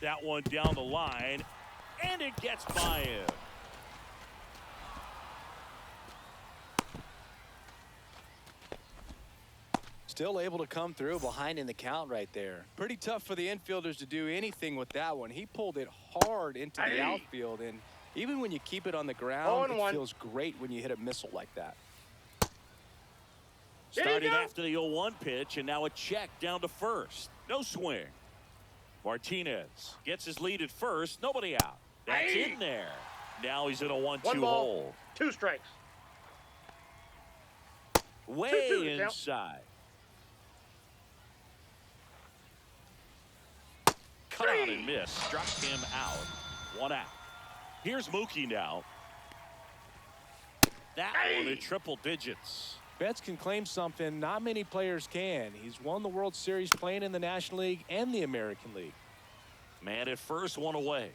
That one down the line, and it gets by him. Still able to come through behind in the count right there. Pretty tough for the infielders to do anything with that one. He pulled it hard into the outfield, and even when you keep it on the ground, it feels great when you hit a missile like that. Started after the 0-1 pitch, and now a check down to first. No swing. Martinez gets his lead at first. Nobody out. That's in there. Now he's in a 1-2 hole. 2 strikes. Way inside. Cut on and miss. Struck him out. 1 out. Here's Mookie now. That one in triple digits. Betts can claim something not many players can. He's won the World Series playing in the National League and the American League. Man at first, 1 away.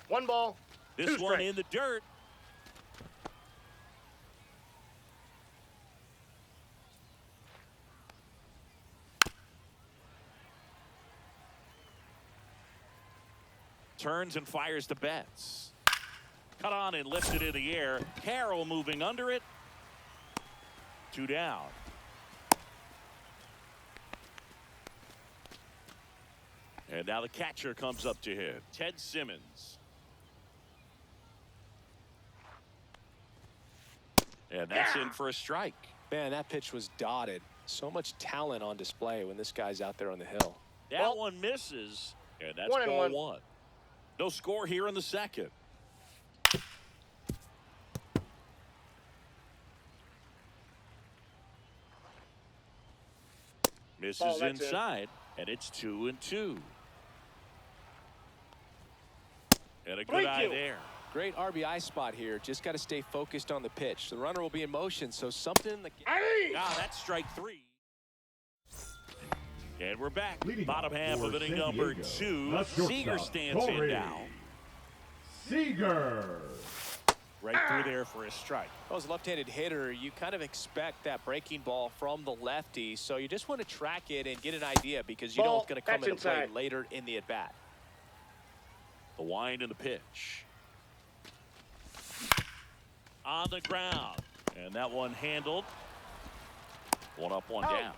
1 ball. This one in the dirt. Turns and fires to Betts. Cut on and lifted in the air. Carroll moving under it. 2 down. And now the catcher comes up to him. Ted Simmons. And that's in for a strike. Man, that pitch was dotted. So much talent on display when this guy's out there on the hill. That one misses. And that's ball 1. No score here in the second. Misses inside, and it's 2-2. And a good eye there. Great RBI spot here. Just got to stay focused on the pitch. The runner will be in motion, so something in the... Now that's strike 3. And we're back. Bottom half of inning number 2. Seager stands in now. Seager. Right through there for a strike. Well, as a left-handed hitter, you kind of expect that breaking ball from the lefty, so you just want to track it and get an idea because you know it's going to come into play later in the at-bat. The wind and the pitch. On the ground. And that one handled. 1 up, 1 down.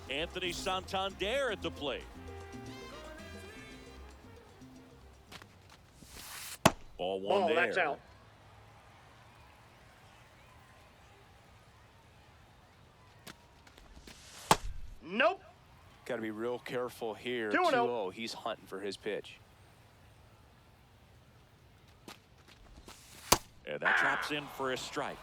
Anthony Santander at the plate. Ball 1 there. That's out. Nope. Got to be real careful here. 2-0. He's hunting for his pitch. And that drops in for a strike.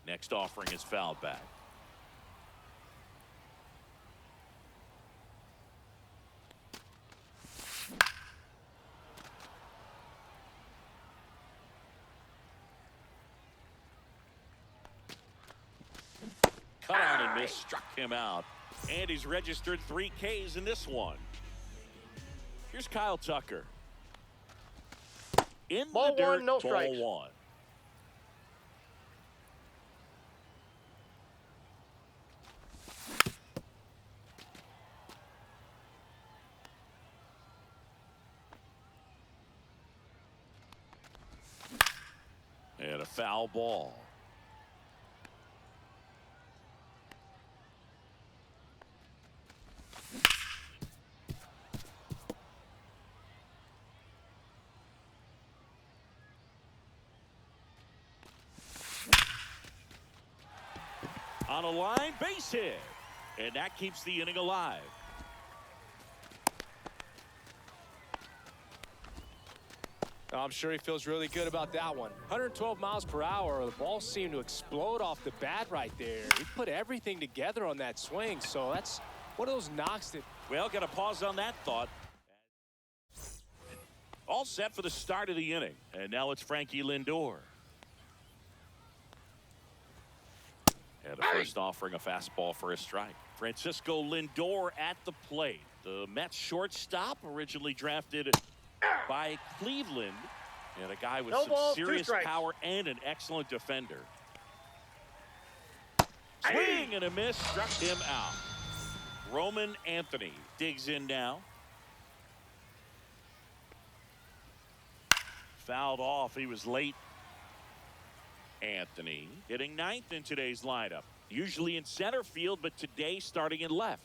Next offering is fouled back. Cut on and miss, struck him out. And he's registered 3 Ks in this one. Here's Kyle Tucker. In ball the dirt, 1, no strikes. ball 1. And a foul ball. On a line, base hit. And that keeps the inning alive. I'm sure he feels really good about that one. 112 miles per hour. The ball seemed to explode off the bat right there. He put everything together on that swing, so that's one of those knocks that... Well, got to pause on that thought. All set for the start of the inning. And now it's Frankie Lindor. And the first offering a fastball for a strike. Francisco Lindor at the plate. The Mets shortstop, originally drafted by Cleveland, And a guy with No some ball, 2 serious strikes. power and an excellent defender. Swing and a miss, struck him out. Roman Anthony digs in now. Fouled off. He was late. Anthony hitting 9th in today's lineup. Usually in center field, but today starting in left.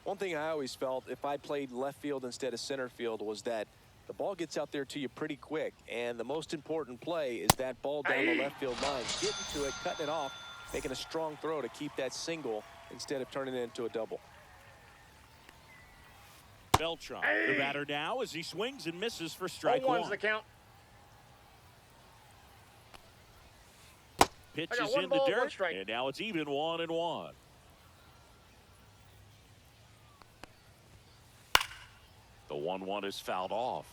One thing I always felt if I played left field instead of center field was that the ball gets out there to you pretty quick. And the most important play is that ball down the left field line. Getting to it, cutting it off, making a strong throw to keep that single instead of turning it into a double. Beltran, the batter now as he swings and misses for strike 0-1's one. the count. Pitches I got 1 in the ball, 1 dirt, strike. and now it's even 1-1. The 1-1 is fouled off.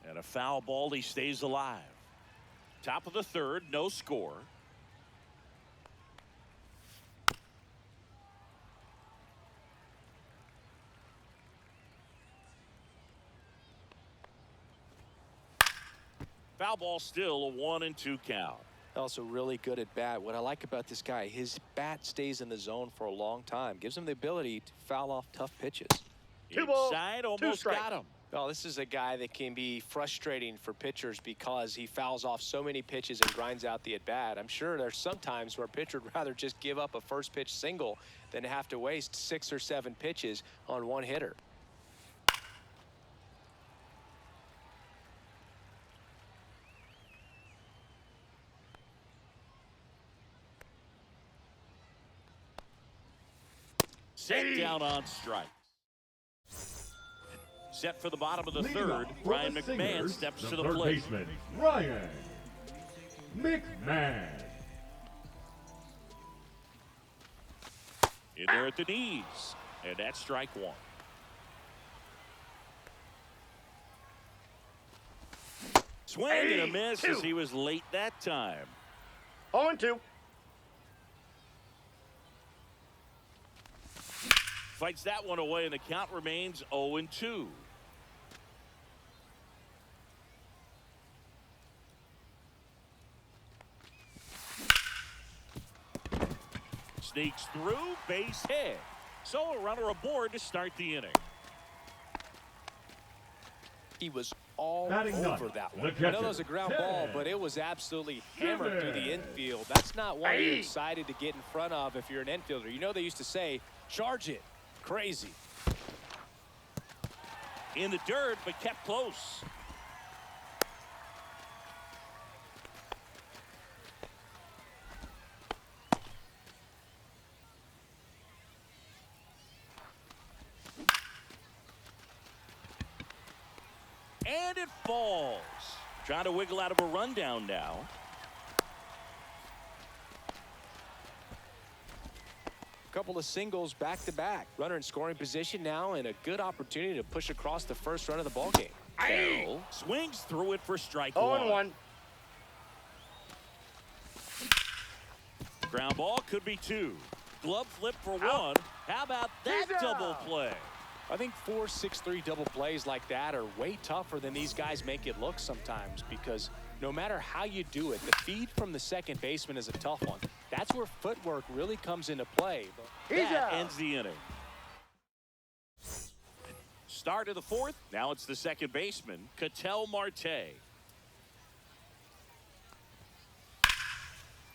And a foul ball, he stays alive. Top of the 3rd, no score. Foul ball, still a 1-2 count. Also really good at bat. What I like about this guy, his bat stays in the zone for a long time. Gives him the ability to foul off tough pitches. 2 balls, Inside, 2 almost strikes. got him. Well, this is a guy that can be frustrating for pitchers because he fouls off so many pitches and grinds out the at-bat. I'm sure there's some times where a pitcher would rather just give up a first pitch single than to have to waste 6 or 7 pitches on one hitter. Set down on strike. Set for the bottom of the Leading 3rd. off from Ryan the McMahon Singers, steps the to the third plate. baseman, Ryan McMahon. In there at the knees. And that's strike 1. Swing and a miss as he was late that time. 0-2. Fights that one away, and the count remains 0-2. Sneaks through, base hit. So a runner aboard to start the inning. He was all Batting over ninth, that the one. I catcher, know it was a ground ball, 10. but it was absolutely hammered through the Jimmy. infield. That's not one you're excited to get in front of if you're an infielder. You know they used to say, charge it. Crazy. In the dirt, but kept close. And it falls. Trying to wiggle out of a rundown now. Couple of singles back to back. Runner in scoring position now and a good opportunity to push across the first run of the ball game. Bell swings through it for strike 0-1. Ground ball could be 2. Glove flip for 1. How about that He's double out. play? I think 4-6-3 double plays like that are way tougher than these guys make it look sometimes because no matter how you do it, the feed from the second baseman is a tough one. That's where footwork really comes into play. He's That out. ends the inning. Start of the 4th. Now it's the second baseman, Ketel Marte.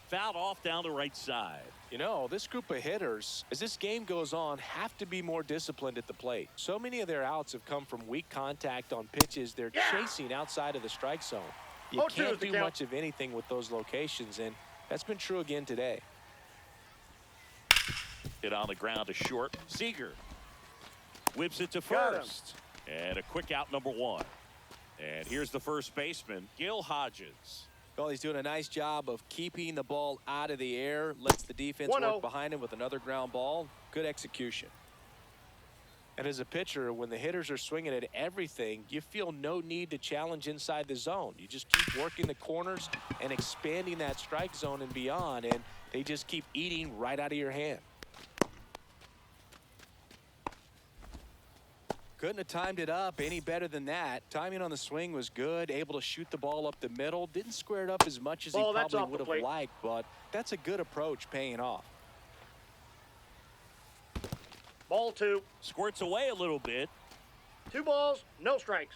Fouled off down the right side. You know, this group of hitters, as this game goes on, have to be more disciplined at the plate. So many of their outs have come from weak contact on pitches they're chasing outside of the strike zone. You 0-2 can't is the do count. much of anything with those locations, and that's been true again today. Hit on the ground to short. Seager whips it to Got him. first. And a quick out, number 1. And here's the first baseman, Gil Hodges. Well, he's doing a nice job of keeping the ball out of the air, lets the defense 1-0. work behind him with another ground ball. Good execution. And as a pitcher, when the hitters are swinging at everything, you feel no need to challenge inside the zone. You just keep working the corners and expanding that strike zone and beyond, and they just keep eating right out of your hand. Couldn't have timed it up any better than that. Timing on the swing was good, able to shoot the ball up the middle. Didn't square it up as much as he probably would have liked, but that's a good approach paying off. Ball 2. Squirts away a little bit. 2 balls, no strikes.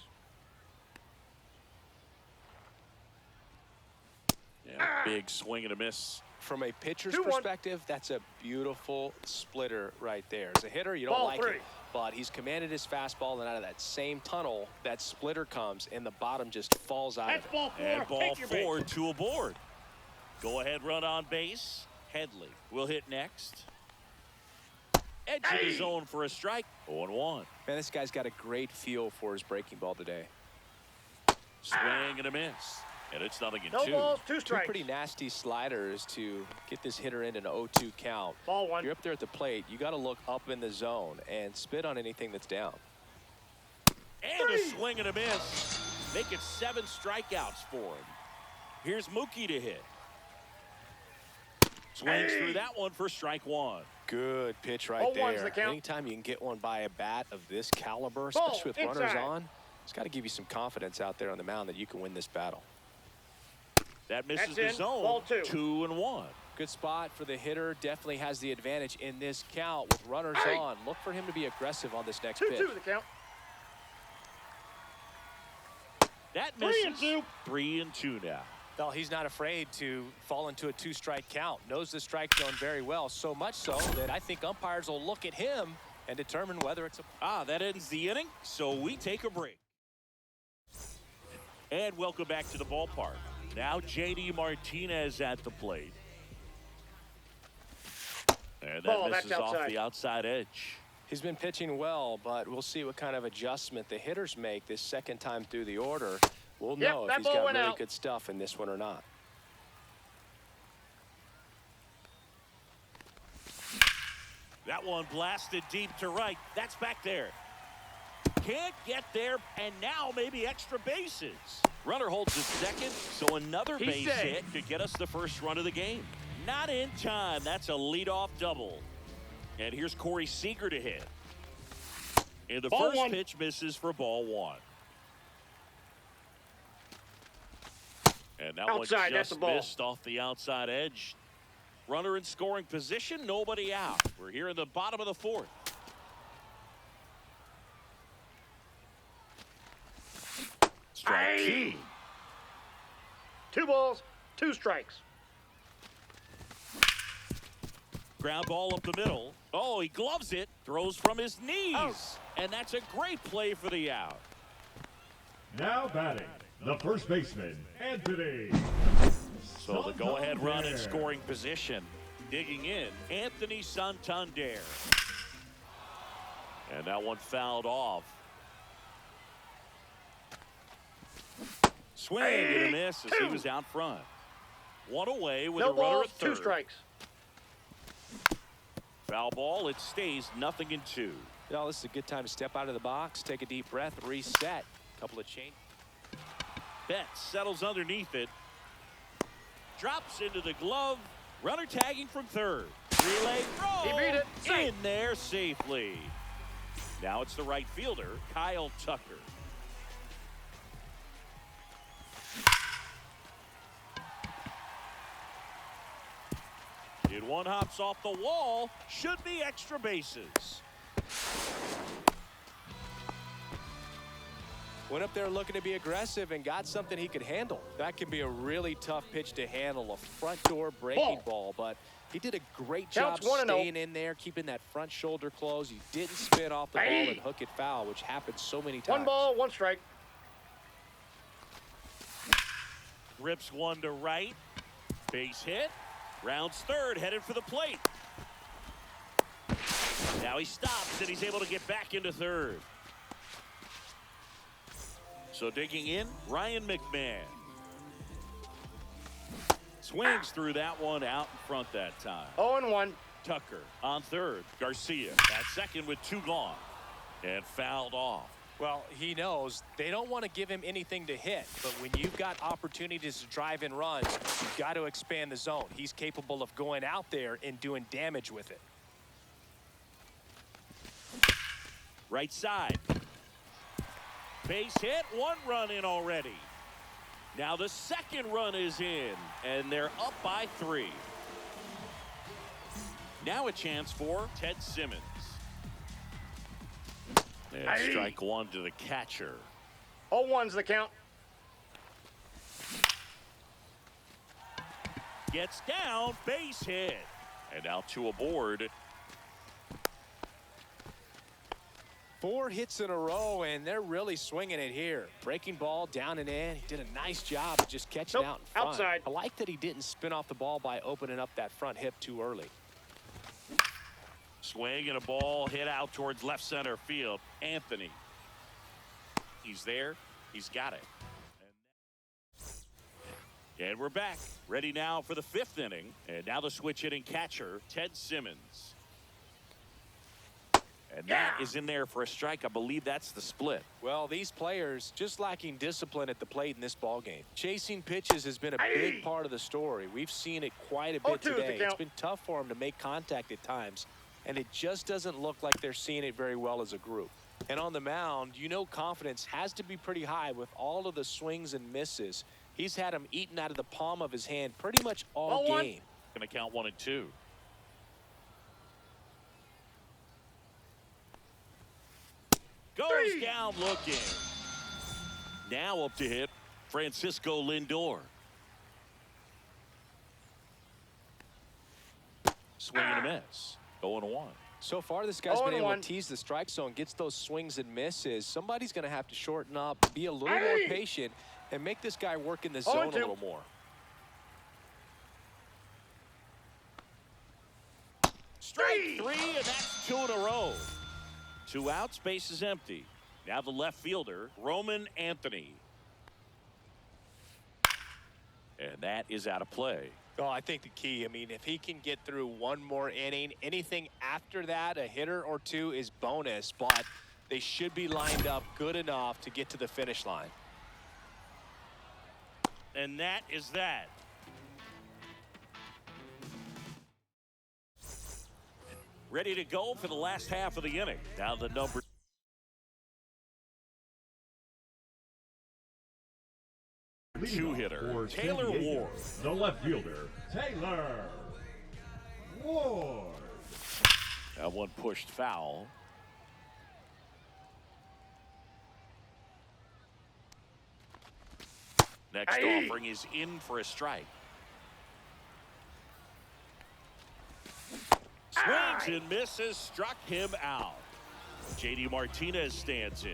Yeah, big swing and a miss. From a pitcher's perspective, that's a beautiful splitter right there. As a hitter, you don't Ball like 3. it, but he's commanded his fastball, and out of that same tunnel, that splitter comes, and the bottom just falls out That's of it. ball 4. And ball Take your 4 base. to a board. Go ahead, run on base. Headley will hit next. Edge of the zone for a strike. 0-1. Man, this guy's got a great feel for his breaking ball today. Swing and a miss. And it's nothing in No 2. balls, 2 Two strikes. pretty nasty sliders to get this hitter in an 0-2 count. Ball 1. You're up there at the plate. You got to look up in the zone and spit on anything that's down. And a swing and a miss. Make it 7 strikeouts for him. Here's Mookie to hit. Swings through that one for strike 1. Good pitch right 0-1's there. the count. Anytime you can get one by a bat of this caliber, Ball especially with runners inside. on, it's got to give you some confidence out there on the mound that you can win this battle. That misses That's the in. zone. Ball 2. 2-1. Good spot for the hitter. Definitely has the advantage in this count with runners on. Look for him to be aggressive on this next 2-2 pitch. the count. That 3 misses. and 2. 3-2 now. Well, he's not afraid to fall into a 2-strike count. Knows the strike zone very well, so much so that I think umpires will look at him and determine whether it's a... That ends the inning, so we take a break. And welcome back to the ballpark. Now J.D. Martinez at the plate. And that Ball, misses that's off outside. the outside edge. He's been pitching well, but we'll see what kind of adjustment the hitters make this second time through the order. We'll Yep, know if that he's ball got went really out. good stuff in this one or not. That one blasted deep to right. That's back there. Can't get there, and now maybe extra bases. Runner holds his second, so another He's base safe. hit could get us the first run of the game. Not in time. That's a leadoff double. And here's Corey Seager to hit. And the Ball first 1. pitch misses for ball 1. And that Outside, one that's just a ball. missed off the outside edge. Runner in scoring position, nobody out. We're here in the bottom of the 4th. Strike 2. 2 balls, 2 strikes. Ground ball up the middle. Oh, he gloves it. Throws from his knees. Out. And that's a great play for the out. Now batting, the first baseman, Anthony. So the go-ahead run in Santander. scoring position. Digging in, Anthony Santander. And that one fouled off. Swing and a miss as he was out front. One away with No a runner balls, at 2 third. strikes. Foul ball, it stays 0-2. Well, this is a good time to step out of the box, take a deep breath, reset. Couple of change. Betts settles underneath it. Drops into the glove. Runner tagging from third. Relay throw. He beat it. Safe. In there safely. Now it's the right fielder, Kyle Tucker. Kid one hops off the wall. Should be extra bases. Went up there looking to be aggressive and got something he could handle. That can be a really tough pitch to handle, a front door breaking ball, but he did a great job Counts 1-0. staying in there, keeping that front shoulder closed. He didn't spin off the ball and hook it foul, which happens so many times. 1 ball, 1 strike. Rips one to right. Base hit. Rounds third, headed for the plate. Now he stops and he's able to get back into third. So digging in, Ryan McMahon. Swings through that one out in front that time. 0-1. Tucker on third. Garcia at second with 2 gone. And fouled off. Well, he knows they don't want to give him anything to hit, but when you've got opportunities to drive in runs, you've got to expand the zone. He's capable of going out there and doing damage with it. Right side. Base hit, 1 run in already. Now the second run is in, and they're up by 3. Now a chance for Ted Simmons. And strike 1 to the catcher. 0-1's the count. Gets down, base hit. And now 2 aboard. 4 hits in a row, and they're really swinging it here. Breaking ball down and in. He did a nice job of just catching out in front. Outside. I like that he didn't spin off the ball by opening up that front hip too early. Swing and a ball hit out towards left center field. Anthony. He's there. He's got it. And we're back. Ready now for the 5th inning. And now the switch hitting catcher, Ted Simmons. And that is in there for a strike. I believe that's the split. Well, these players just lacking discipline at the plate in this ball game. Chasing pitches has been a big part of the story. We've seen it quite a bit today. It's been tough for them to make contact at times, and it just doesn't look like they're seeing it very well as a group. And on the mound, you know confidence has to be pretty high with all of the swings and misses. He's had them eaten out of the palm of his hand pretty much all game. Going to count 1 and 2. Goes down looking. Now up to hit Francisco Lindor. Swing and a miss. 0-1. So far, this guy's been able to tease the strike zone, gets those swings and misses. Somebody's going to have to shorten up, be a little more patient, and make this guy work in the zone a little more. Strike 3, and that's 2 in a row. 2 outs, base is empty. Now the left fielder, Roman Anthony. And that is out of play. Oh, I think the key, I mean, if he can get through 1 more inning, anything after that, a hitter or 2 is bonus, but they should be lined up good enough to get to the finish line. And that is that. Ready to go for the last half of the inning. Now the number 2 hitter, Taylor Ward. The left fielder, Taylor Ward. That one pushed foul. Next offering is in for a strike. Swings and misses, struck him out. JD Martinez stands in.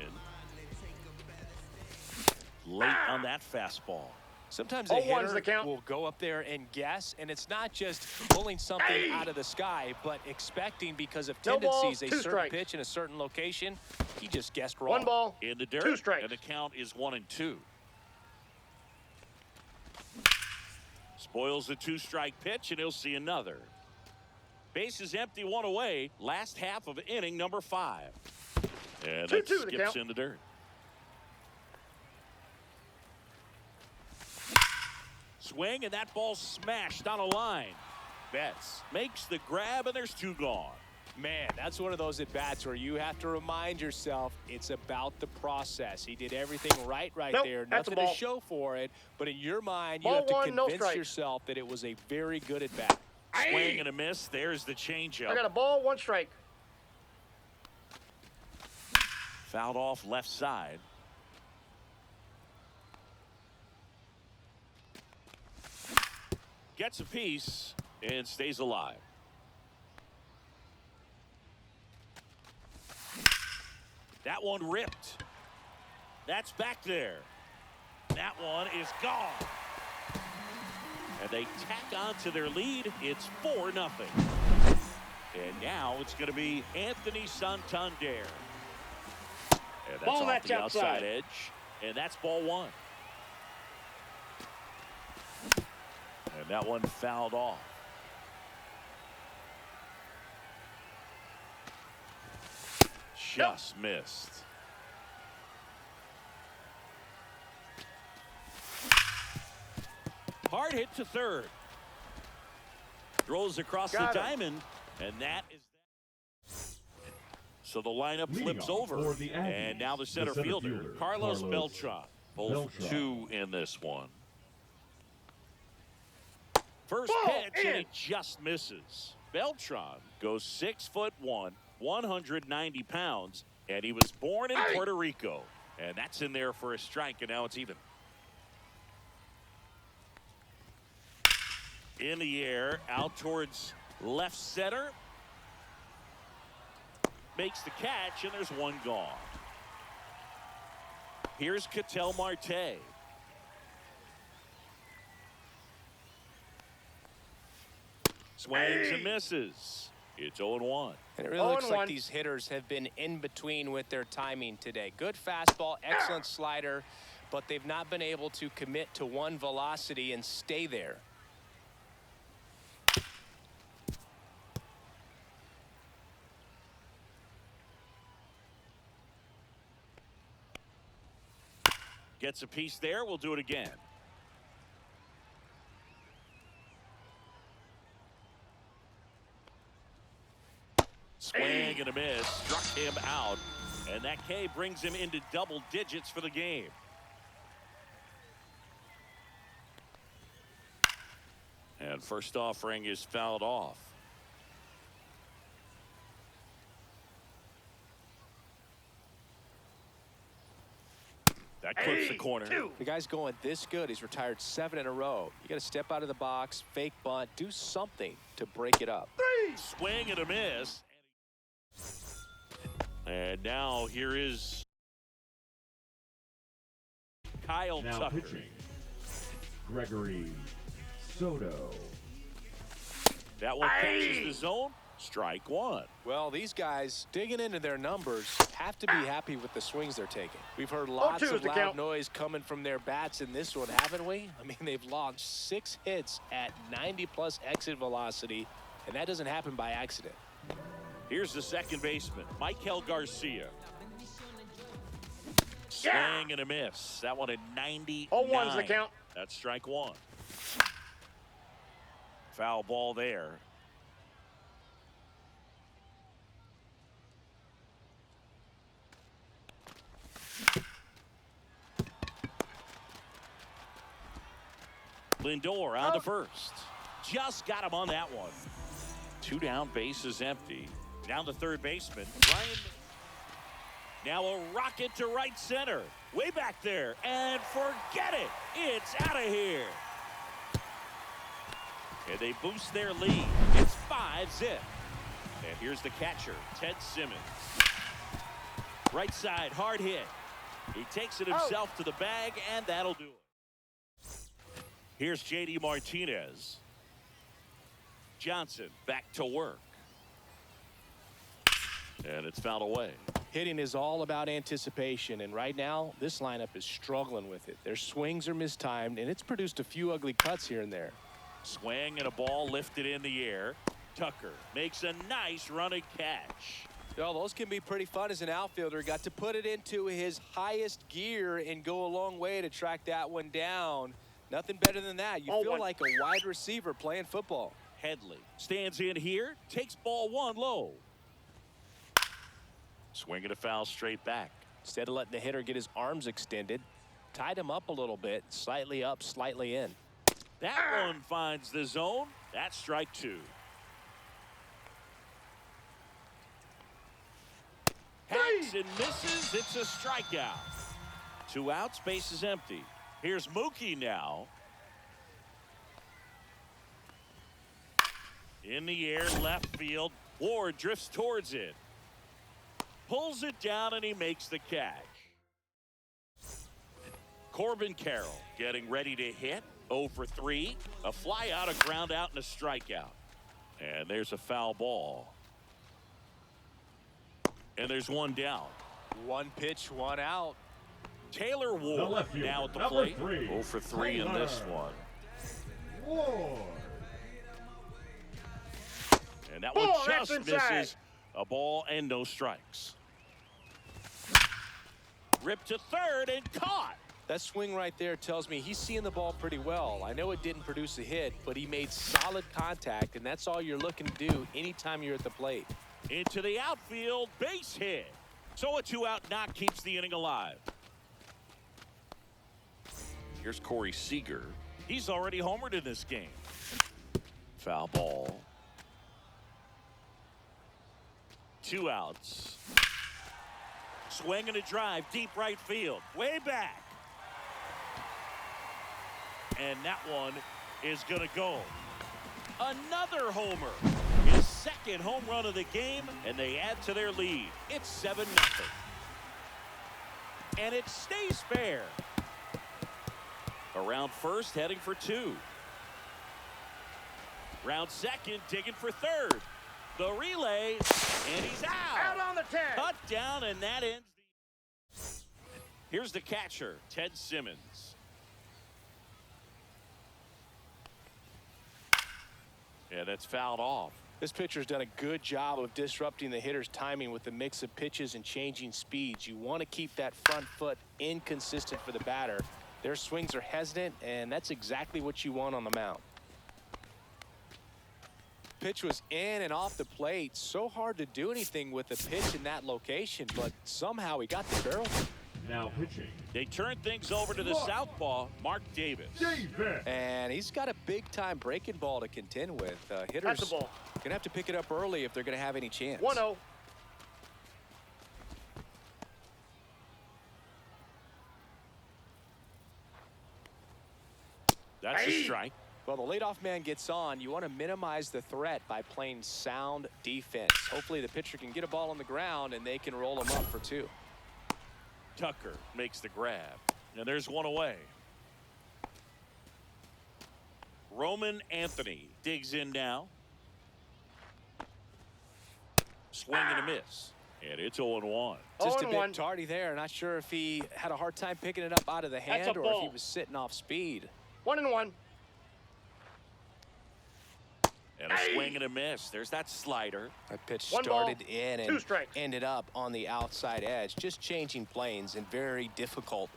Late on that fastball. Sometimes a hitter will go up there and guess, and it's not just pulling something out of the sky, but expecting because of tendencies a certain pitch in a certain location. He just guessed wrong. 1 ball, in the dirt, 2 strikes. And the count is 1-2. Spoils the 2-strike pitch, and he'll see another. Base is empty, 1 away. Last half of inning number 5. And that skips in the dirt. Swing, and that ball smashed on a line. Betts makes the grab, and there's 2 gone. Man, that's one of those at-bats where you have to remind yourself it's about the process. He did everything right there. Nothing to show for it. But in your mind, you have to convince yourself that it was a very good at-bat. Swing and a miss. There's the changeup. I got a ball, 1 strike. Fouled off left side. Gets a piece and stays alive. That one ripped. That's back there. That one is gone. And they tack on to their lead. It's 4-0. And now it's going to be Anthony Santander. And that's off the outside edge. And that's ball 1. And that one fouled off. just missed. Hard hit to third. Throws across the diamond, and that is that. So the lineup flips over, and now the center fielder, Carlos Beltran. Both 2 in this one. First pitch, and it just misses. Beltran goes 6'1", 190 pounds, and he was born in Puerto Rico. And that's in there for a strike, and now it's even. In the air, out towards left center. Makes the catch, and there's one gone. Here's Ketel Marte. Swings and misses. It's 0-1. And it really looks like these hitters have been in between with their timing today. Good fastball, excellent slider, but they've not been able to commit to one velocity and stay there. Gets a piece there. We'll do it again. Swing and a miss. Struck him out. And that K brings him into double digits for the game. And first offering is fouled off. That clips the corner. The guy's going this good. He's retired 7 in a row. You got to step out of the box, fake bunt, do something to break it up. Swing and a miss. And now here is Kyle Now Tucker. pitching, Gregory Soto. That one catches the zone. Strike 1. Well, these guys digging into their numbers have to be happy with the swings they're taking. We've heard lots of loud noise coming from their bats in this one, haven't we? I mean, they've launched 6 hits at 90+ exit velocity, and that doesn't happen by accident. Here's the second baseman, Michael Garcia. Swing and a miss. That one at 99. 0-1's the count. That's strike 1. Foul ball there. Lindor on to first. Just got him on that one. 2 down, base is empty. Down to third baseman, Ryan. Now a rocket to right center. Way back there. And forget it. It's out of here. And they boost their lead. It's 5-0. And here's the catcher, Ted Simmons. Right side, hard hit. He takes it himself to the bag, and that'll do it. Here's J.D. Martinez. Johnson back to work. And it's fouled away. Hitting is all about anticipation, and right now this lineup is struggling with it. Their swings are mistimed, and it's produced a few ugly cuts here and there. Swing and a ball lifted in the air. Tucker makes a nice running catch. Well, those can be pretty fun as an outfielder. Got to put it into his highest gear and go a long way to track that one down. Nothing better than that. You feel like a wide receiver playing football. Headley stands in here, takes ball 1 low. Swinging a foul straight back. Instead of letting the hitter get his arms extended, tied him up a little bit, slightly up, slightly in. That one finds the zone. That's strike 2. Hacks and misses. It's a strikeout. 2 outs, base is empty. Here's Mookie now. In the air, left field. Ward drifts towards it. Pulls it down, and he makes the catch. Corbin Carroll getting ready to hit. 0 for 3. A fly out, a ground out, and a strikeout. And there's a foul ball. And there's one down. 1 pitch, 1 out. Taylor Ward now at the plate. 0 for 3 in this one. Ward. And that one just misses. A ball and no strikes. Ripped to third and caught. That swing right there tells me he's seeing the ball pretty well. I know it didn't produce a hit, but he made solid contact, and that's all you're looking to do anytime you're at the plate. Into the outfield, base hit. So a 2-out knock keeps the inning alive. Here's Corey Seager. He's already homered in this game. Foul ball. 2 outs. Swing and a drive, deep right field, way back. And that one is going to go. Another homer. His second home run of the game, and they add to their lead. It's 7-0. And it stays fair. Around first, heading for 2. Round second, digging for third. The relay, and he's out. Out on the tag. Cut down, and that ends the... Here's the catcher, Ted Simmons. Yeah, that's fouled off. This pitcher's done a good job of disrupting the hitter's timing with the mix of pitches and changing speeds. You want to keep that front foot inconsistent for the batter. Their swings are hesitant, and that's exactly what you want on the mound. Pitch was in and off the plate. So hard to do anything with a pitch in that location, but somehow he got the barrel. Now pitching. They turn things over to the southpaw, Mark Davis. Davis. And he's got a big-time breaking ball to contend with. Hitters That's the ball. gonna have to pick it up early if they're gonna have any chance. 1-0. That's a strike. Well, the leadoff man gets on. You want to minimize the threat by playing sound defense. Hopefully the pitcher can get a ball on the ground and they can roll him up for 2. Tucker makes the grab, and there's one away. Roman Anthony digs in now. Swing and a miss, and it's 0-1. Just a 0-1. bit tardy there. Not sure if he had a hard time picking it up out of the hand That's a or if he ball. was sitting off speed. 1-1. And a swing and a miss. There's that slider. That pitch One ball, started in 2 and strikes. ended up on the outside edge. Just changing planes and very difficult,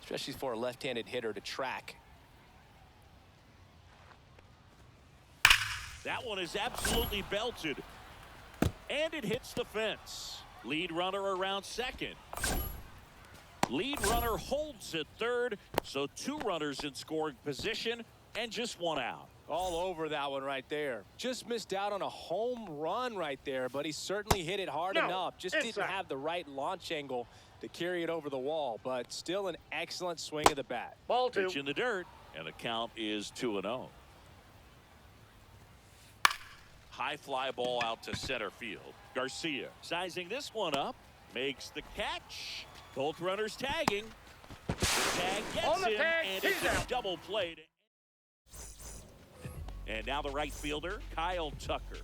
especially for a left-handed hitter to track. That one is absolutely belted. And it hits the fence. Lead runner around second. Lead runner holds at third. So 2 runners in scoring position and just 1 out. All over that one right there. Just missed out on a home run right there, but he certainly hit it hard enough. Just didn't inside. have the right launch angle to carry it over the wall, but still an excellent swing of the bat. Ball 2. Pitch in the dirt, and the count is 2-0. High fly ball out to center field. Garcia sizing this one up, makes the catch. Both runners tagging. The tag gets On the him, tag, and he's it's a out. double play. And now the right fielder, Kyle Tucker.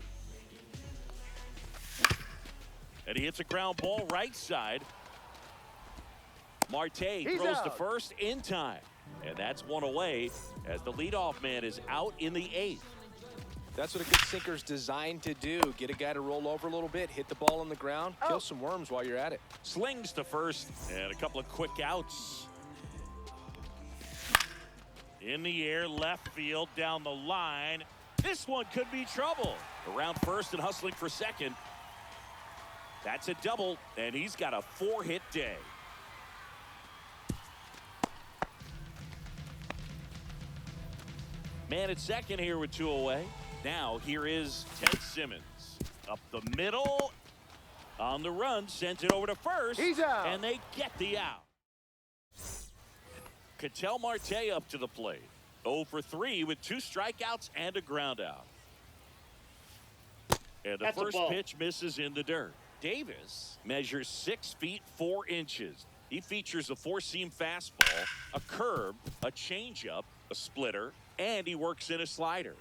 And he hits a ground ball right side. Marte throws out. to first in time. And that's 1 away as the leadoff man is out in the 8th. That's what a good sinker's designed to do. Get a guy to roll over a little bit, hit the ball on the ground, kill some worms while you're at it. Slings to first, and a couple of quick outs. In the air, left field, down the line. This one could be trouble. Around first and hustling for second. That's a double, and he's got a 4-hit day. Man at second here with 2 away. Now here is Ted Simmons. Up the middle. On the run, sends it over to first. He's out. And they get the out. Ketel Marte up to the plate. 0 for 3 with 2 strikeouts and a ground out. And the That's a first ball. pitch misses in the dirt. Davis measures 6 feet 4 inches. He features a 4-seam fastball, a curve, a changeup, a splitter, and he works in a slider.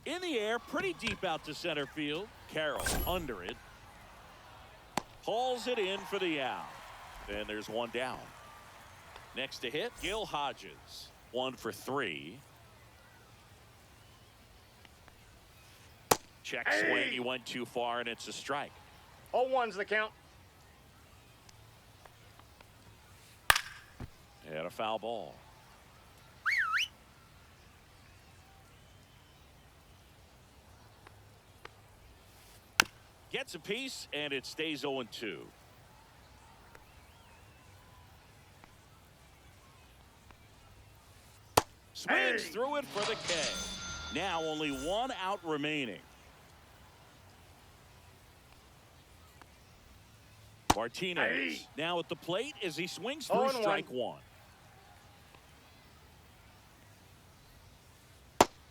In the air, pretty deep out to center field. Carroll under it. Hauls it in for the out. And there's 1 down. Next to hit, Gil Hodges. 1 for 3. Check swing. He went too far, and it's a strike. 0-1's the count. And a foul ball. Gets a piece, and it stays 0-2. Swings through it for the K. Now only one out remaining. Martinez now at the plate as he swings through strike one.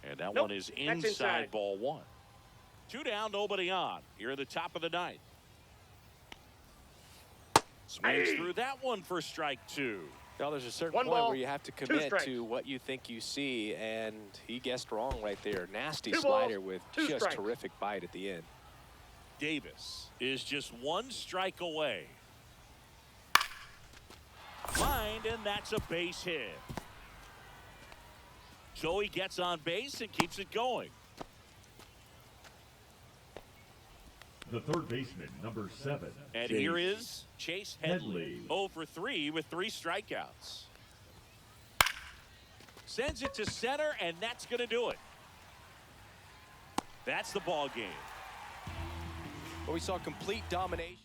And that one is inside ball one. 2 down, nobody on. Here at the top of the ninth. Swings through that one for strike two. Well, there's a certain point where you have to commit to what you think you see, and he guessed wrong right there. Nasty slider with just terrific bite at the end. Davis is just 1 strike away. Lined, and that's a base hit. Joey gets on base and keeps it going. The third baseman, number 7. And here is Chase Headley. 0 for 3 with 3 strikeouts. Sends it to center, and that's going to do it. That's the ball game. Well, we saw complete domination.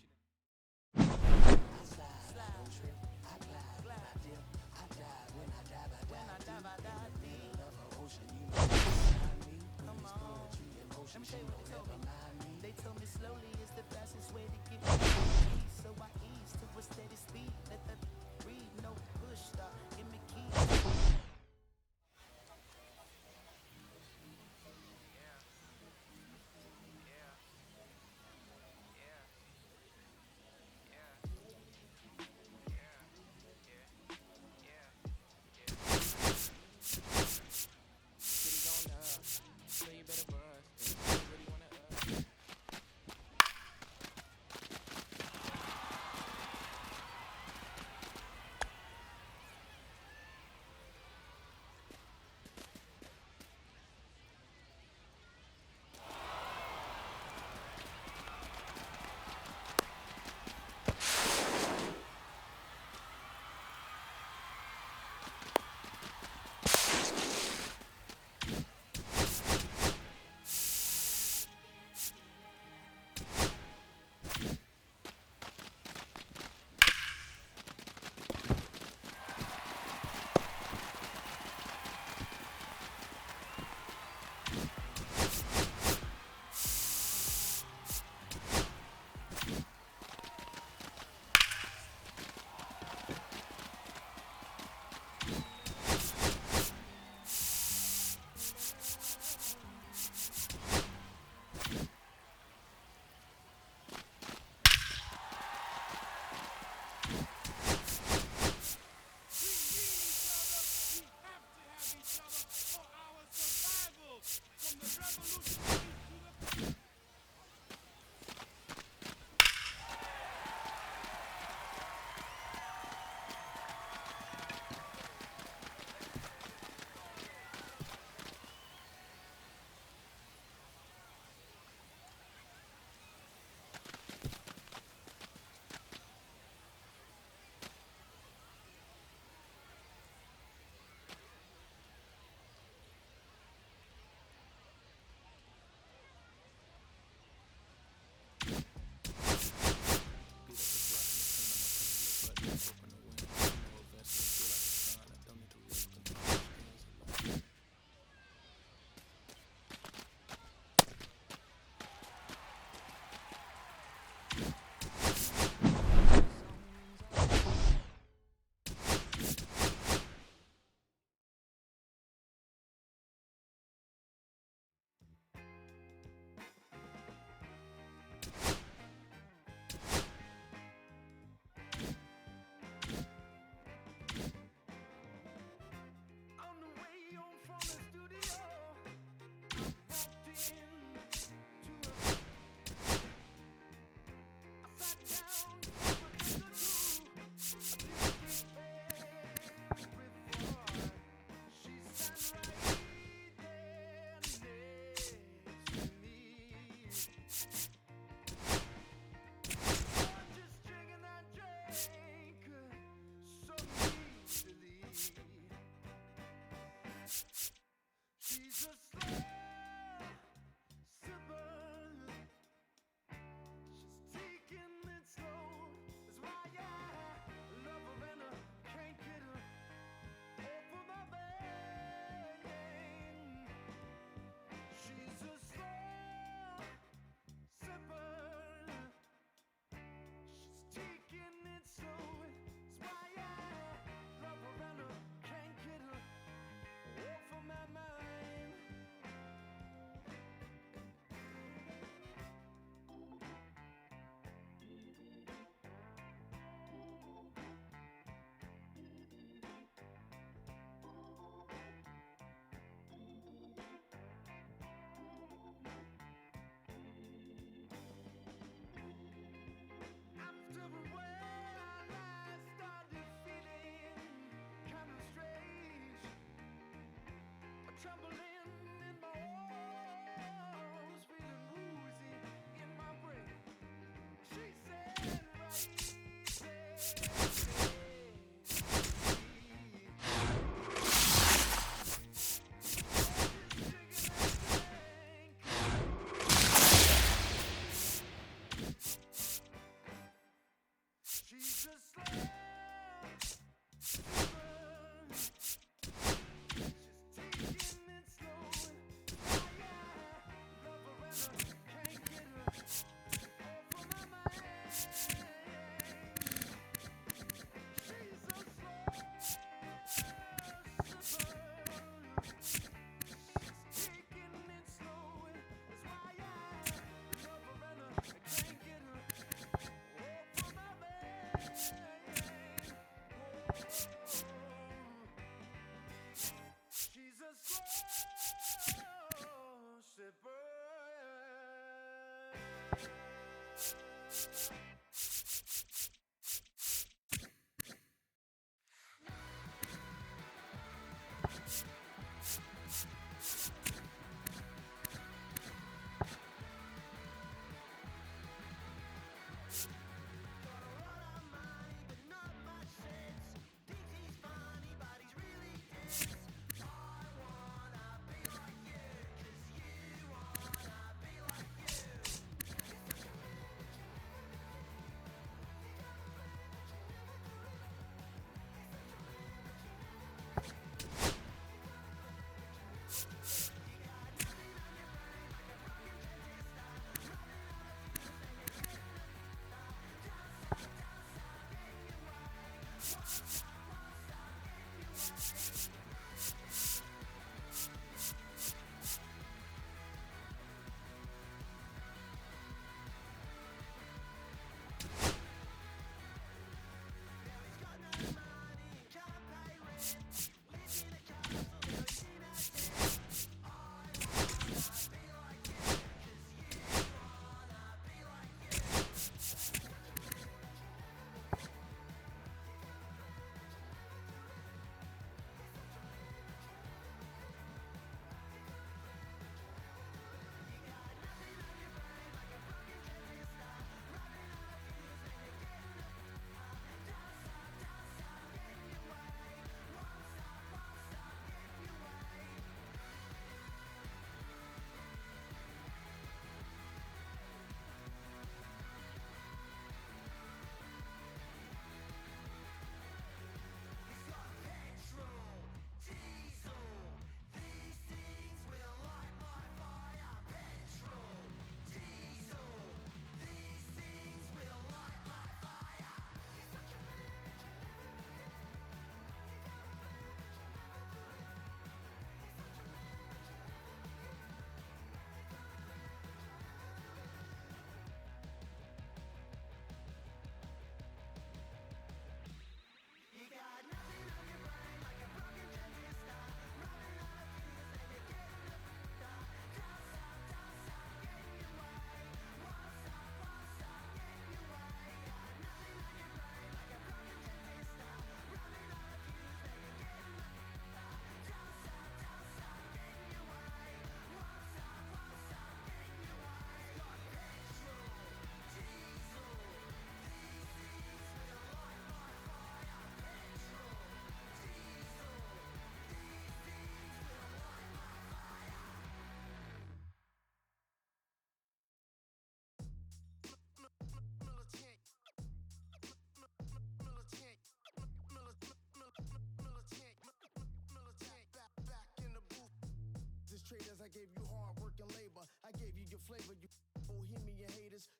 Traders, I gave you hard work and labor. I gave you your flavor, you bohemian haters.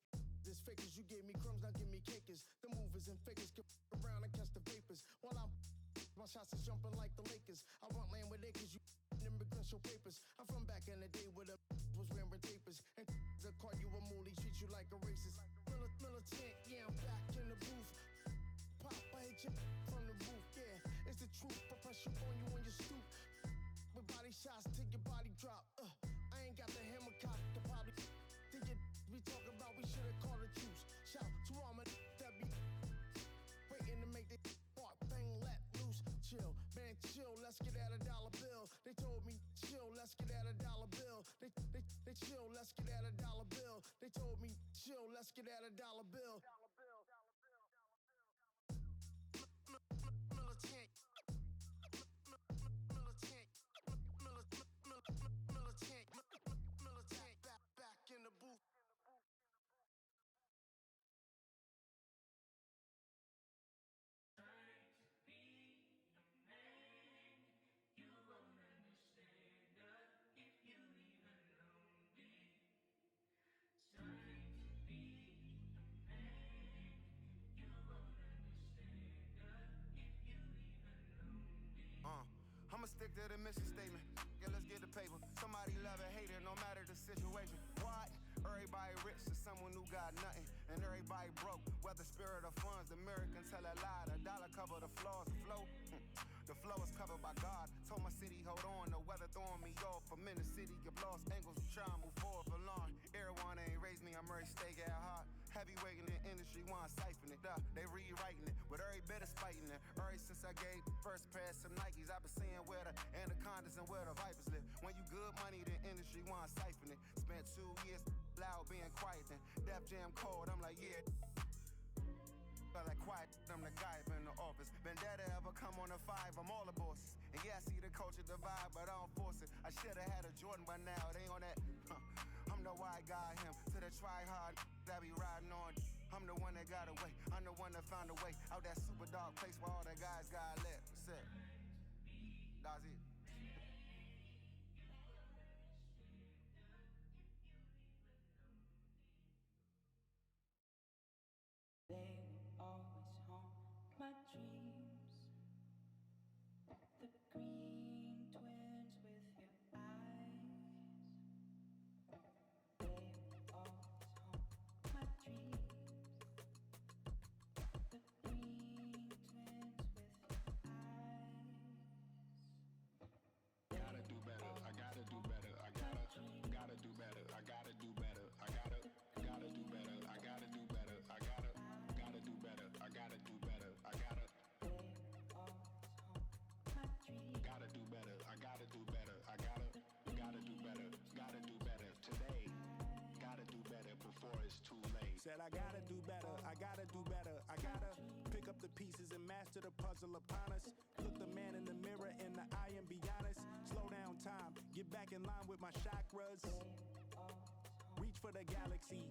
This fakers, you gave me crumbs, now give me cakers. The movers and fakers get around and catch the vapors. While my shots is jumping like the Lakers. I want land with acres, you immigrants show papers. I'm from back in the day where the was wearing tapers. And they'll call you a moolie, treat you like a racist. Militant, yeah, I'm back in the booth. Pop, I hit you from the roof, yeah. It's the truth, but pressure on you on your stoop. With body shots till your body drop. I ain't got the hammer cock to probably think it we talk about. We should've called a truce. Shout to all my that be waiting to make the part bang let loose. Chill, man, chill. Let's get at $1 bill. They told me chill. Let's get at $1 bill. They chill. Let's get at $1 bill. They told me chill. Let's get at $1 bill. Militant. Militant, back in the booth. I'ma stick to the mission statement. Yeah, let's get the paper. Somebody love it, hate it, no matter the situation. What? Everybody rich is someone who got nothing, and everybody broke. Whether spirit or funds, the American tell a lie. The dollar cover the flaws, the flow. The flow is covered by God. Told my city, hold on, the weather throwing me off. I'm in the city, get lost angles, I'm trying to move forward for long. Everyone ain't raised me, I'm ready to stay at heart. Heavyweight in the industry, want siphon it up. They rewriting it, with every bit of spiting it. Ever since I gave first pass some Nikes, I've been seeing where the anacondas and where the vipers live. When you good money, the industry want siphon it. Spent 2 years loud being quiet, then Def Jam cold, I'm like, yeah. Got that quiet, I'm the guy up in the office. Vendetta ever come on a 5, I'm all the bosses. And yeah, I see the culture divide, but I don't force it. I should've had a Jordan by now, they on that. I'm the white guy, him, to the try-hard that be riding on. I'm the one that got away, I'm the one that found a way out that super dark place where all the guys got left. That's it. That's it. They will always haunt my dreams. The green twins with your eyes. They will always haunt my dreams. The green twins with your eyes. Gotta do better, I gotta do better, I gotta do better, I gotta do better, I gotta do better, I gotta do better, I gotta do better, I gotta do better, I gotta do better, I gotta do better, I gotta do better, I gotta do better, gotta do better today, gotta do better before it's too late. Said I gotta do better, I gotta do better, I gotta pick up the pieces and master the puzzle upon us. Look the man in the mirror in the eye and be honest. Slow down time, get back in line with my chakras. Reach for the galaxy,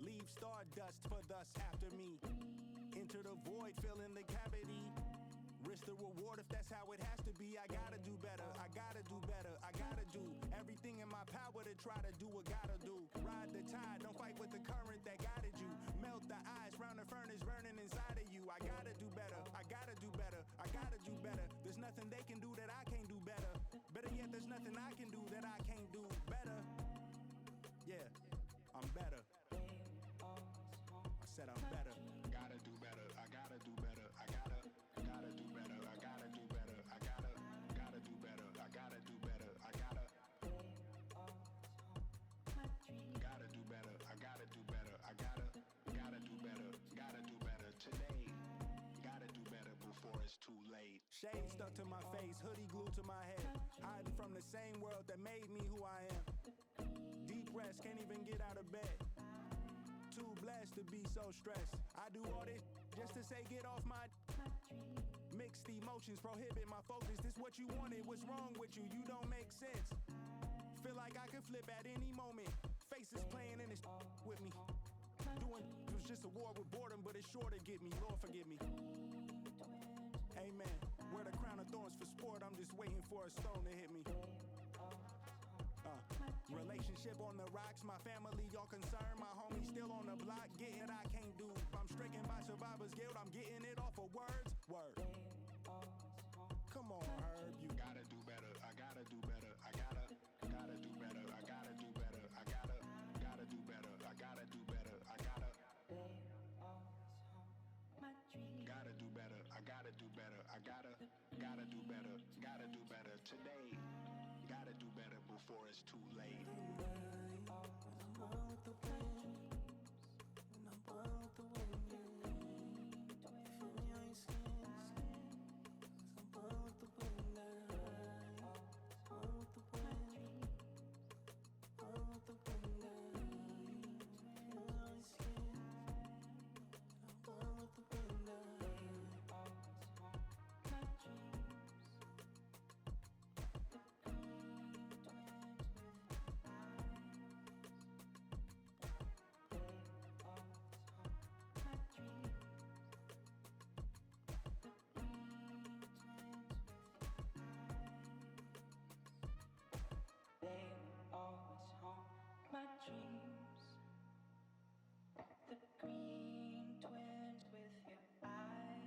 leave stardust for thus after me. Enter the void, fill in the cavity. Risk the reward if that's how it has to be. I gotta do better, I gotta do better, I gotta do everything in my power to try to do what gotta do. Ride the tide, don't fight with the current that guided you. Melt the ice round the furnace burning inside of you. I gotta do better, I gotta do better, I gotta do better. There's nothing they can do that I can't do better. Better yet, there's nothing I can do that I can't do better. Yeah, I'm better. I said I'm better. Gotta do better, I gotta do better, I gotta do better, I gotta do better, I gotta do better, I gotta do better, I gotta do better, I gotta do better, I gotta do better, gotta do better today, gotta do better before it's too late. Shade stuck to my face, hoodie glued to my head. Hiding from the same world that made me who I am. Deep rest, can't even get out of bed. Too blessed to be so stressed. I do all this just to say get off my. Mixed emotions prohibit my focus. This what you wanted, what's wrong with you? You don't make sense. Feel like I could flip at any moment. Faces playing in this with me. Doing was just a war with boredom, but it's sure to get me. Lord forgive me. Amen. Wear the crown of thorns for sport. I'm just waiting for a stone to hit me. Relationship on the rocks, my family all concerned. My homie still on the block, getting it I can't do. I'm stricken by survivor's guilt, I'm getting it off of words. Word. Come on, Herb, you gotta do better, I gotta do better, I gotta do better, I gotta do better, I gotta do better, I gotta do better, I gotta do better, I gotta do better, I gotta do better, gotta do better today, gotta do better before it's too late. They will always haunt my dreams. The green twins with your eyes.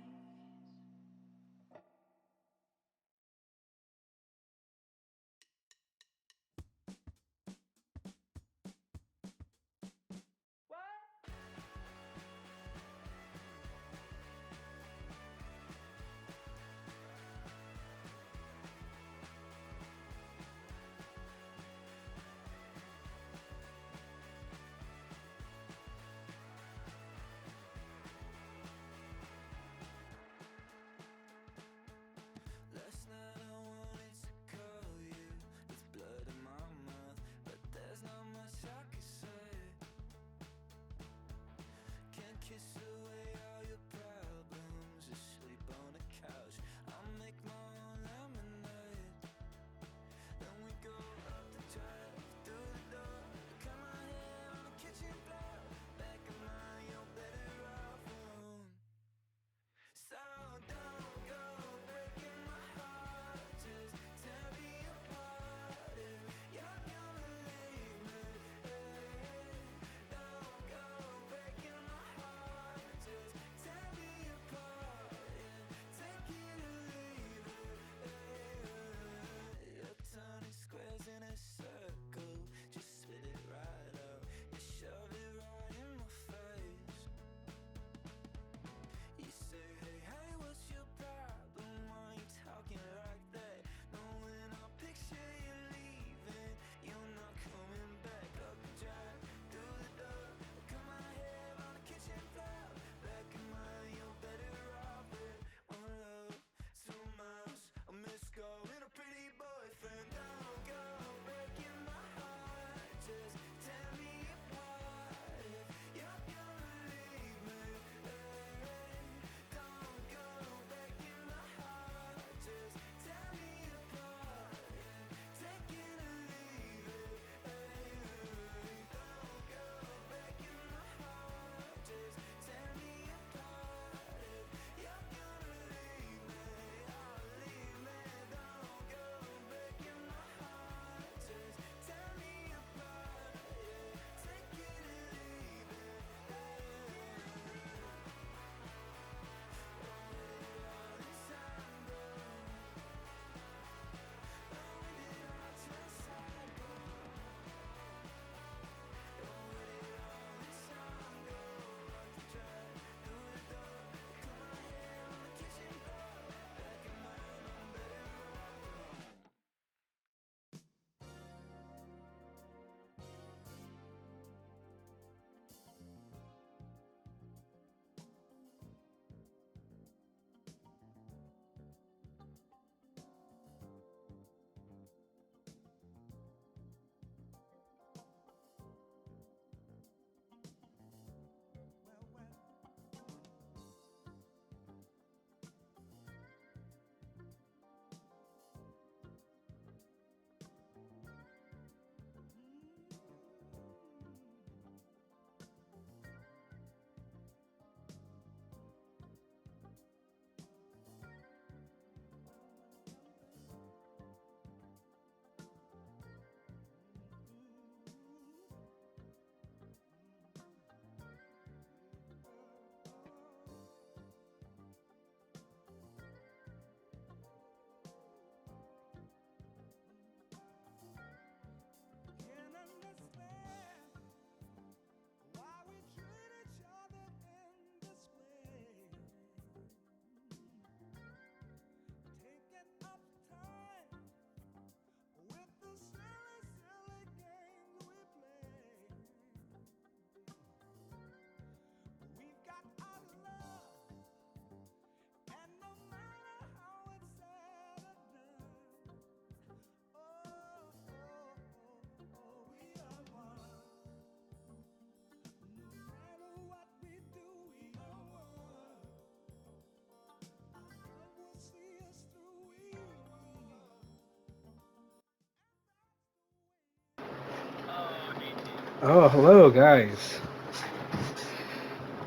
Oh, hello, guys.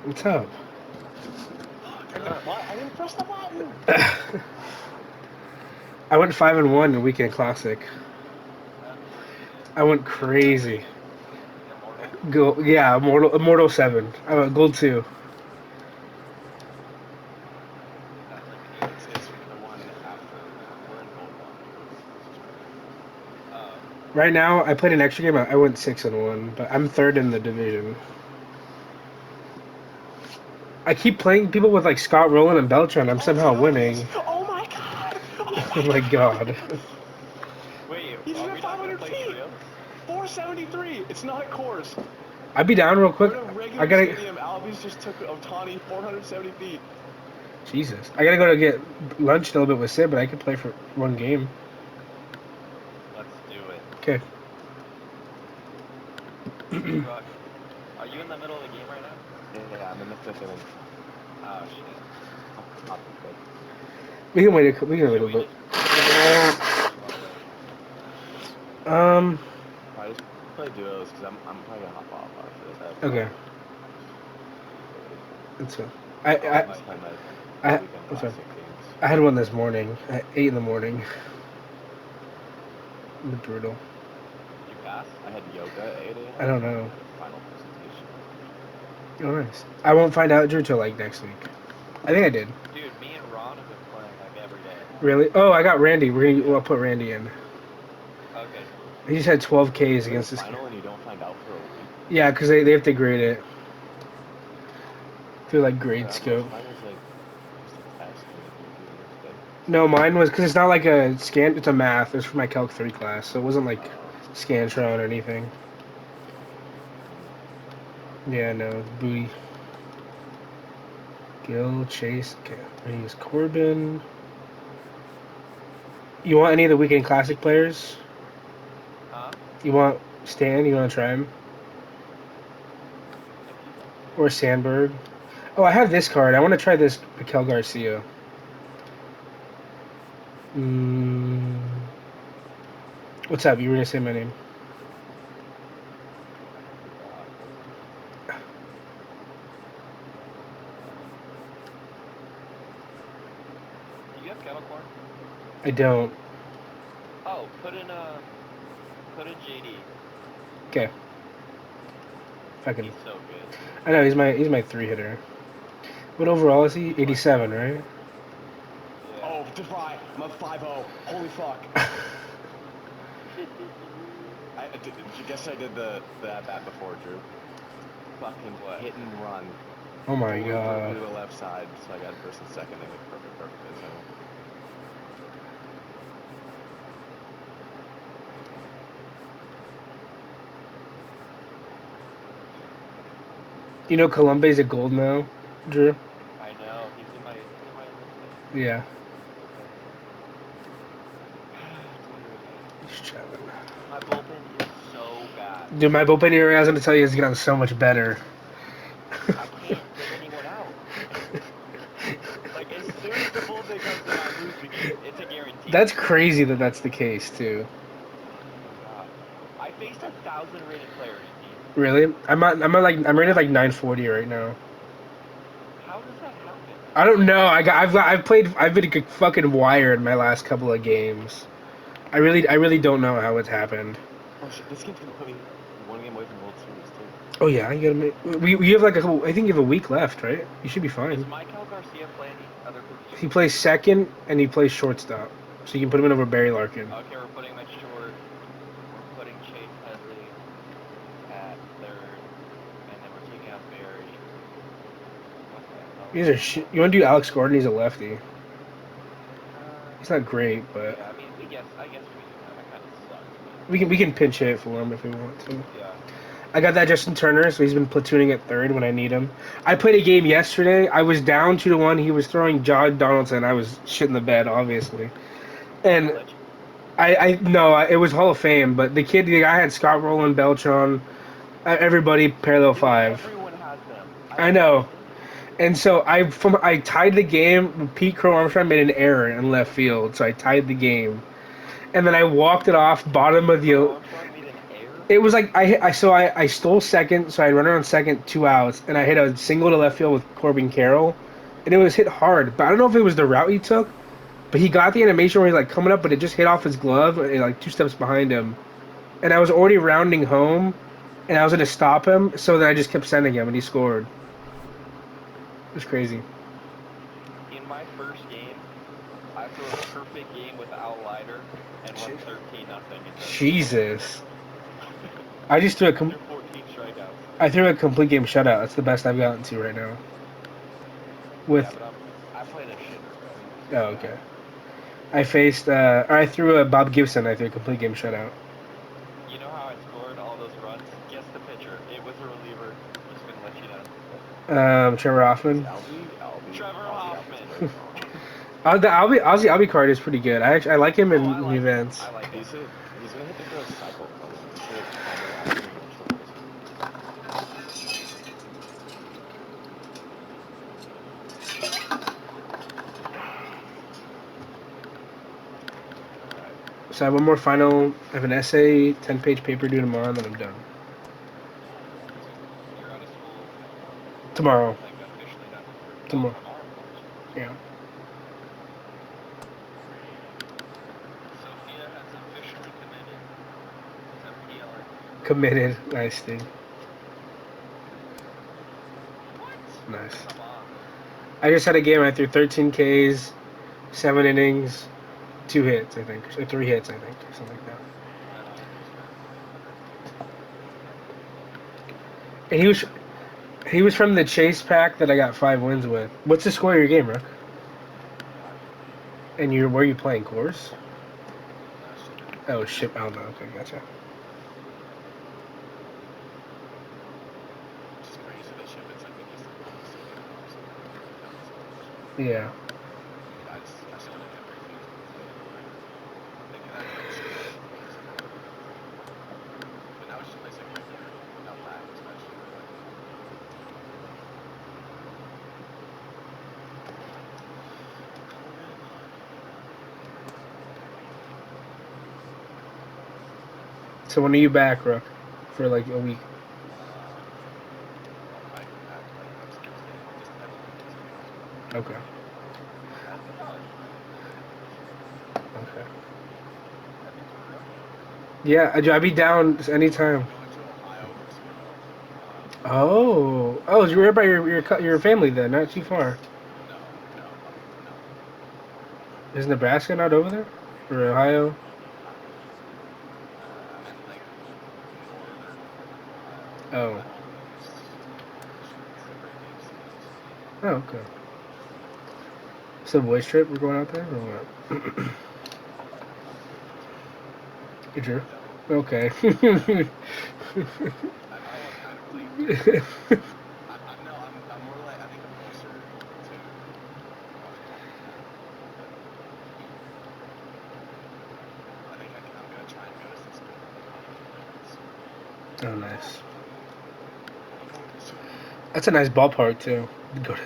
What's up? I didn't press the button. I went 5-1 in Weekend Classic. I went crazy. Gold, yeah, Immortal 7. I went Gold 2. It's the one after. We're in gold one. Right now, I played an extra game. I went 6-1, but I'm third in the division. I keep playing people with like Scott Rowland and Beltran. I'm somehow winning. Oh my god! Oh my god. Wait, he's at 500 feet. 473. It's not a course. I'd be down real quick. We're in a I regular gotta. stadium. Albies just took Otani 470 feet. Jesus. I gotta go to get lunch a little bit with Sid, but I could play for one game. Let's do it. Okay. Are you in the middle of the game right now? Yeah, I'm in the 5th inning. Oh shit. We can wait. We can wait a little bit. I just play duos because I'm probably gonna hop off after this. Okay. That's fine. That's fine. I had one this morning at 8 in the morning. Brutal. You passed? I had yoga at 8 a.m. I don't know. Final presentation. Oh, nice. I won't find out, Drew, till like next week. I think I did. Dude, me and Ron have been playing like every day. Really? Oh, I got Randy. We'll put Randy in. Okay. He just had 12 Ks against this. Final and you don't find out for a week. Yeah, because they have to grade it. Through like grade scope. Mine was like just a test. No, mine was because it's not like a scan. It's a math. It's for my Calc 3 class, so it wasn't like Scantron or anything. Yeah, no, booty. Gil, Chase. Okay, I'm gonna use Corbin. You want any of the Weekend Classic players? Huh? You want Stan? You want to try him? Or Sandberg? Oh, I have this card. I want to try this Miguel Garcia. What's up? You were gonna say my name. Do you have kettle corn? I don't. Oh, put in JD. Okay. Fucking. He's so good. I know he's my 3-hitter. What overall is he? 87, right? Yeah. Oh, defy! I'm up 5-0. Holy fuck! I guess I did the at-bat before, Drew. Fucking what? Hit and run. Oh my god. To the left side, so I got first and second. They make perfect. So. You know Columbe's a gold now, Drew? I know. He's in my list. Yeah. My bullpen is so bad. Dude, my bullpen area, I was going to tell you, is getting so much better. I can't get anyone out. Like, as soon as the bullpen comes in, I lose the game. It's a guarantee. That's crazy that that's the case, too. I faced 1,000 rated players, Steve. Really? I'm rated like 940 right now. How does that happen? I don't know. I've been fucking wired my last couple of games. I really don't know how it's happened. Oh shit, this game's gonna put me one game away from World Series too. Oh yeah, you gotta make. We have like I think you have a week left, right? You should be fine. Does Miguel Garcia play any other position? He plays second and he plays shortstop, so you can put him in over Barry Larkin. Okay, we're putting him at short. We're putting Chase Headley at third, and then we're taking out Barry. What the hell? These are shit. You want to do Alex Gordon? He's a lefty. He's not great, but Yeah, I mean, I guess we do that. That kind of sucks. we can pinch hit for him if we want to. Yeah. I got that Justin Turner, so he's been platooning at third when I need him. I played a game yesterday. I was down 2-1. He was throwing John Donaldson. I was shitting the bed, obviously. And it was Hall of Fame, but the guy had Scott Rowland, Beltran, everybody parallel 5. Everyone has them. I know. And so I tied the game. Pete Crow Armstrong made an error in left field, so I tied the game. And then I walked it off bottom of the. Armstrong made an error? It was like I stole second, so I run around second, 2 outs, and I hit a single to left field with Corbin Carroll, and it was hit hard. But I don't know if it was the route he took, but he got the animation where he's like coming up, but it just hit off his glove, and like 2 steps behind him, and I was already rounding home, and I was gonna stop him, so then I just kept sending him, and he scored. It was crazy. In my first game, I threw a perfect game without lighter and won 13-0. Jesus. I just threw a I threw 14 strikeouts. I threw a complete game shutout. That's the best I've gotten to right now. With Yeah, but I played a shitter. oh, okay. I faced I threw a Bob Gibson. I threw a complete game shutout. You know how I scored all those runs? Guess the pitcher. It was a reliever. Just gonna let you know. Trevor Hoffman. Trevor Hoffman. The Ozzy Albie card is pretty good. I like him in I like events. I like He's him. gonna hit the gross cycle close. He's hit kind of So I have one more final. I have an essay, 10-page paper due tomorrow, and then I'm done. You're out of school. Tomorrow. Like officially done. Tomorrow. Tomorrow. Yeah. Sophia has officially committed to PLR. Committed. Nice thing. What? Nice. Come on. I just had a game. I threw 13 Ks, 7 innings, 2 hits, I think, or 3 hits, I think, or something like that. And he was from the Chase pack that I got 5 wins with. What's the score of your game, Rook? And where are you playing? Course? Oh shit! Oh no. Okay, gotcha. Yeah. So when are you back, Rook? For like a week? Okay. Okay. Yeah, I'd be down anytime. Oh, you're right by your family then, not too far. Is Nebraska not over there, or Ohio? Oh. Oh, okay. So boys trip, we're going out there, or what? You sure? Okay. Oh, nice. That's a nice ballpark too. Go to.